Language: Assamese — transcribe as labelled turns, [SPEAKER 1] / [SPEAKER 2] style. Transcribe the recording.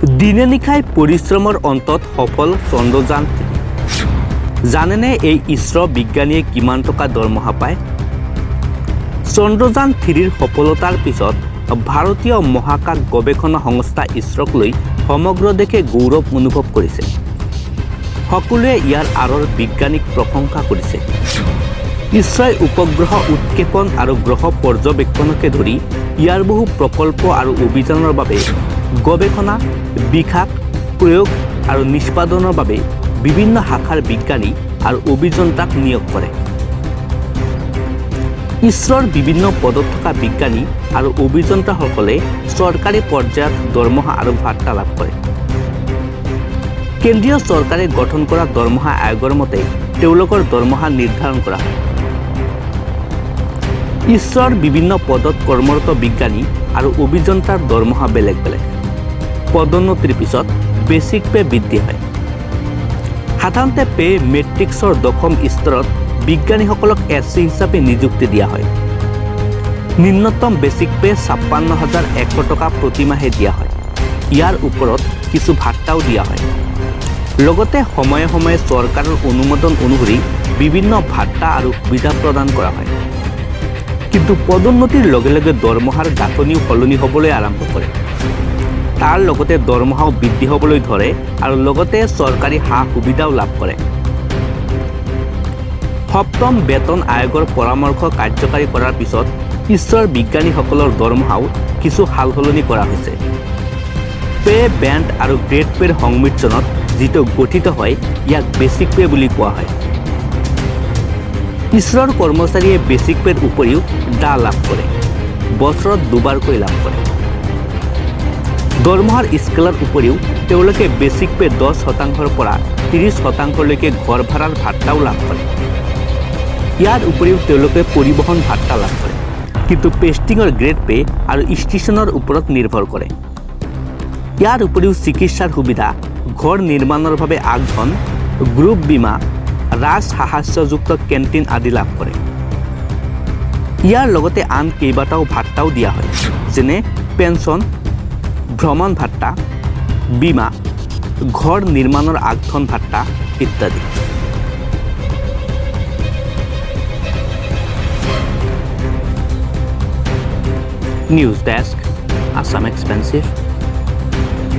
[SPEAKER 1] দিনে নিশাই পৰিশ্ৰমৰ অন্তত সফল চন্দ্ৰযান। জানেনে এই ইছৰ বিজ্ঞানীয়ে কিমান টকা দৰমহা পায়? চন্দ্ৰযান 3ৰ সফলতাৰ পিছত ভাৰতীয় মহাকাশ গৱেষণা সংস্থা ইছৰক লৈ সমগ্ৰ দেশে গৌৰৱ অনুভৱ কৰিছে। সকলোৱে ইয়াৰ আঁৰৰ বিজ্ঞানীক প্ৰশংসা কৰিছে। ইছৰই উপগ্ৰহ উৎক্ষেপণ আৰু গ্ৰহ পৰ্যবেক্ষণকে ধৰি ইয়াৰ বহু প্ৰকল্প আৰু অভিযানৰ বাবে গৱেষণা, বিকাশ, প্ৰয়োগ আৰু নিষ্পাদনৰ বাবে বিভিন্ন শাখাৰ বিজ্ঞানী আৰু অভিযন্তাক নিয়োগ কৰে। ইছৰৰ বিভিন্ন পদত থকা বিজ্ঞানী আৰু অভিযন্তাসকলে চৰকাৰী পৰ্যায়ত দৰমহা আৰু ভাত্তা লাভ কৰে। কেন্দ্ৰীয় চৰকাৰে গঠন কৰা দৰমহা আয়োগৰ মতে তেওঁলোকৰ দৰমহা নিৰ্ধাৰণ কৰা হয়। ইছৰৰ বিভিন্ন পদত কৰ্মৰত বিজ্ঞানী আৰু অভিযন্তাৰ দৰমহা বেলেগ বেলেগ। পদোন্নতিৰ পিছত বেচিক পে বৃদ্ধি হয়। সাধাৰণতে পে মেট্ৰিক্সৰ 10ম স্তৰত বিজ্ঞানীসকলক SC হিচাপে নিযুক্তি দিয়া হয়। নিম্নতম বেচিক পে 56,100 টকা প্ৰতিমাহে দিয়া হয়। ইয়াৰ ওপৰত কিছু ভাত্তাও দিয়া হয়। লগতে সময়ে সময়ে চৰকাৰৰ অনুমোদন অনুসৰি বিভিন্ন ভাত্তা আৰু সুবিধা প্ৰদান কৰা হয়। কিন্তু পদোন্নতিৰ লগে লগে দৰমহাৰ গাঁথনিও সলনি হ'বলৈ আৰম্ভ কৰে। তাৰ লগতে দৰমহাও বৃদ্ধি হ'বলৈ ধৰে আৰু লগতে চৰকাৰী সা সুবিধাও লাভ কৰে। 7ম বেতন আয়োগৰ পৰামৰ্শ কাৰ্যকাৰী কৰাৰ পিছত ইছৰৰ বিজ্ঞানীসকলৰ দৰমহাও কিছু সালসলনি কৰা হৈছে। পে বেণ্ড আৰু গ্ৰেড পেৰ সংমিশ্ৰণত যিটো গঠিত হয় ইয়াক বেচিক পে বুলি কোৱা হয়। ইছৰৰ কৰ্মচাৰীয়ে বেচিক পেৰ উপৰিও ডা লাভ কৰে। বছৰত দুবাৰকৈ লাভ কৰে। দৰমহাৰ স্কেলৰ উপৰিও তেওঁলোকে বেচিক পে 10%ৰ পৰা 30%লৈকে ঘৰ ভাড়াৰ ভাত্তাও লাভ কৰে। ইয়াৰ উপৰিও তেওঁলোকে পৰিবহণ ভাত্তা লাভ কৰে, কিন্তু পেষ্টিঙৰ গ্ৰেড পে আৰু ষ্টেচনৰ ওপৰত নিৰ্ভৰ কৰে। ইয়াৰ উপৰিও চিকিৎসাৰ সুবিধা, ঘৰ নিৰ্মাণৰ বাবে আগধন, গ্ৰুপ বীমা, ৰাজসাহায্যযুক্ত কেণ্টিন আদি লাভ কৰে। ইয়াৰ লগতে আন কেইবাটাও ভাত্তাও দিয়া হয়, যেনে পেঞ্চন, ভ্ৰমণ ভাত্তা, বীমা, ঘৰ নিৰ্মাণৰ আগধন ভাত্তা ইত্যাদি। News desk, Assam expensive.